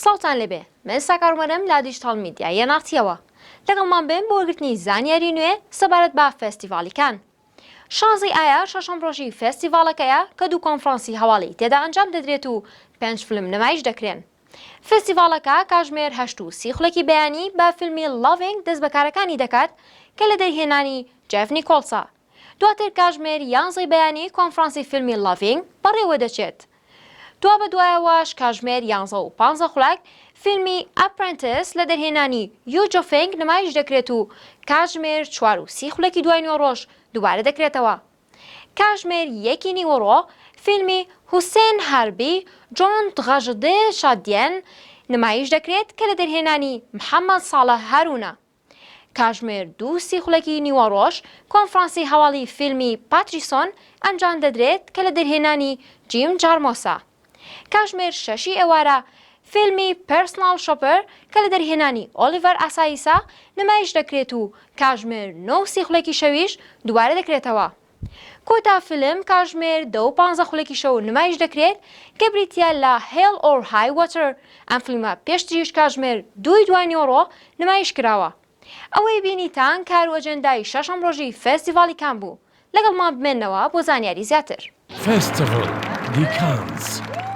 سڵتان لەبێ من ساکارمەرم لا دیجیتال میدیایە ناتیەوە لەگەڵمان بن بۆ وەرگرتنی زانیاری نوێ سەبارەت بە فێستیڤاڵیکان. شازی ئایا شەشەم ڕۆژی فێستیڤاڵەکەیە کە دوو کۆنفرانسی هەواڵی تێدا ئەنجام دەدرێت و 5 فیلم نمایش دەکرێن. فێستیڤاڵەکە کاتژمێر 8 و 30 خولەکی بەیانی بە فیلمی لاڤینگ دەست بەکارەکانی دەکات کە لە دەرهێنانی جێف نیکۆلسە. دواتر کاتژمێر 11 بەیانی کۆنفرانسی فیلمی لاڤینگ بەڕێوە دەچێت. دوا بە دوایەوەش کاتژمێر 11 و 15 خولەک فیلمی ئەپرێنتس لە دەرهێنانی یوجۆ فێنگ نمایش دەکرێت و کاتژمێر 4 و 30 خولەکی دوای نیوەڕۆژ دووبارە دەکرێتەوە. کاتژمێر 1 نیوەڕۆ فیلمی حوسێن هەربی جۆن دغەژدێ شادیەن نمایش دەکرێت کە لە دەرهێنانی محەممەد ساڵح هارونە. کاتژمێر 2 خولەکی نیوەڕۆژ کۆنفرانسی هەواڵی فیلمی پاتریسۆن ئەنجام دەدرێت کە لە دەرهێنانی جیم جارمۆسە. کاتژمێر 6 ئێوارە فیلمی پێرسۆنال شۆپەر کە لە دەرهێنانی ئۆلیڤەر ئاساییسا نمایش دەکرێت و کاتژمێر 9 خولەکی شەویش دووبارە دەکرێتەوە. کۆتا فیلم کاتژمێر 2 و 15 خولەکی شەو نمایش دەکرێت کە بریتە لە هێل ئۆر های وەتەر. ئەم فیلمە پێشتریش کاتژمێر 2 دوای نیوەڕۆ نمایش کراوە. ئەوەی بینیتان کار و ئەجەندای شەشەم ڕۆژی فێستیڤاڵیکان بوو. لەگەڵمان بمێنەوە بۆ زانیاری زیاتر. Festival de Cannes.